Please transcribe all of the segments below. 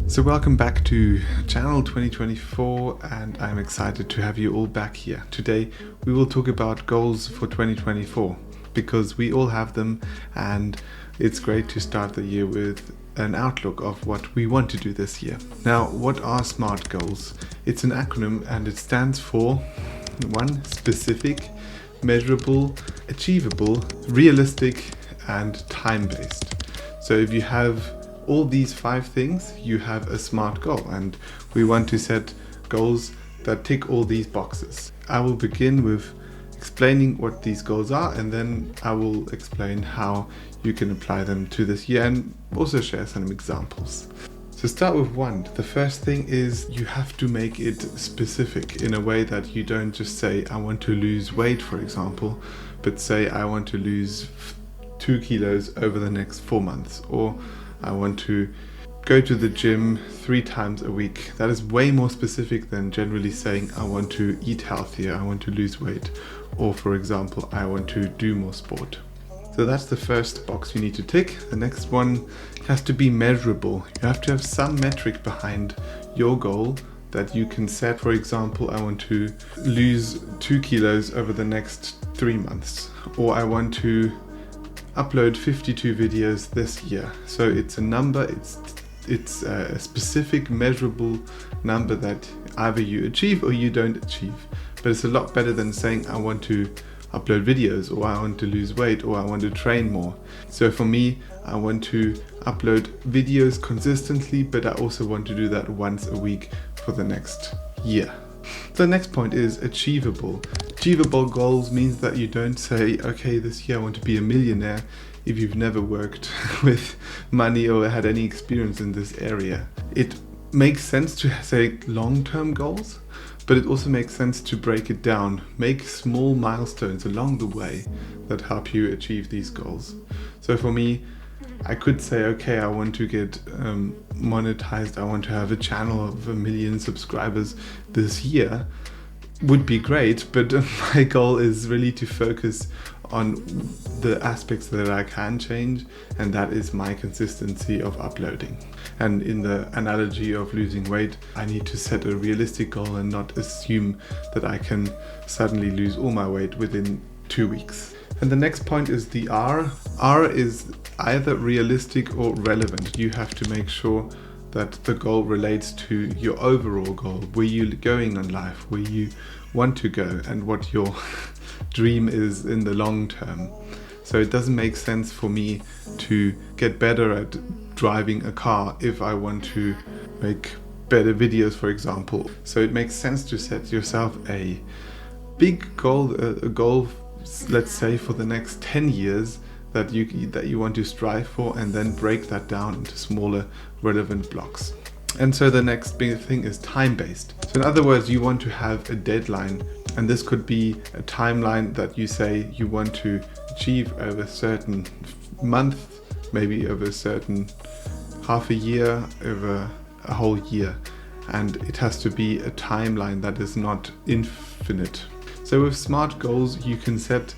So welcome back to channel 2024, and I'm excited to have you all back here. Today we will talk about goals for 2024 because we all have them, and it's great to start the year with an outlook of what we want to do this year. Now, what are SMART goals? It's an acronym and it stands for 1. Specific, measurable, achievable, realistic, and time-based. So if you have all these 5 things, you have a SMART goal, and we want to set goals that tick all these boxes. I will begin with explaining what these goals are, and then I will explain how you can apply them to this year and also share some examples. So start with 1. The first thing is you have to make it specific in a way that you don't just say I want to lose weight, for example, but say I want to lose 2 kilos over the next 4 months, or I want to go to the gym 3 times a week. That is way more specific than generally saying I want to eat healthier, I want to lose weight, or for example, I want to do more sport. So that's the first box you need to tick. The next one has to be measurable. You have to have some metric behind your goal that you can set. For example, I want to lose 2 kilos over the next 3 months, or I want to upload 52 videos this year. So it's a number, it's a specific measurable number that either you achieve or you don't achieve. But it's a lot better than saying I want to upload videos, or I want to lose weight, or I want to train more. So for me, I want to upload videos consistently, but I also want to do that once a week for the next year. The next point is achievable. Achievable goals means that you don't say, okay, this year I want to be a millionaire, if you've never worked with money or had any experience in this area. It makes sense to say long-term goals, but it also makes sense to break it down. Make small milestones along the way that help you achieve these goals. So for me, I could say, okay, I want to get monetized, I want to have a channel of 1 million subscribers this year. Would be great, but my goal is really to focus on the aspects that I can change, and that is my consistency of uploading. And in the analogy of losing weight, I need to set a realistic goal and not assume that I can suddenly lose all my weight within 2 weeks. And the next point is the R. R is either realistic or relevant. You have to make sure that the goal relates to your overall goal, where you're going in life, where you want to go, and what your dream is in the long term. So it doesn't make sense for me to get better at driving a car if I want to make better videos, for example. So it makes sense to set yourself a big goal, a goal, let's say for the next 10 years, that you want to strive for, and then break that down into smaller relevant blocks. And so the next big thing is time-based. So in other words, you want to have a deadline, and this could be a timeline that you say you want to achieve over a certain month, maybe over a certain half a year, over a whole year. And it has to be a timeline that is not infinite. So with SMART goals, you can set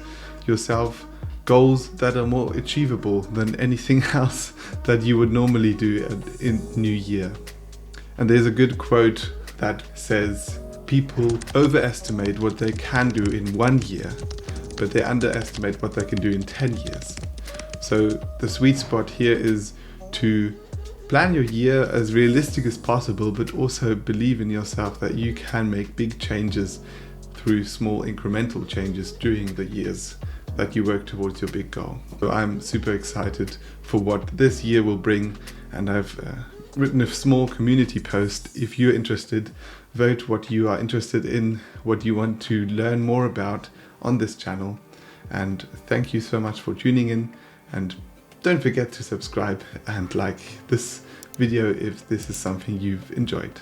yourself goals that are more achievable than anything else that you would normally do in New Year. And there's a good quote that says, people overestimate what they can do in 1 year, but they underestimate what they can do in 10 years. So the sweet spot here is to plan your year as realistic as possible, but also believe in yourself that you can make big changes through small incremental changes during the years that you work towards your big goal. So I'm super excited for what this year will bring, and I've written a small community post. If you're interested, vote what you are interested in, what you want to learn more about on this channel. And thank you so much for tuning in, and don't forget to subscribe and like this video if this is something you've enjoyed.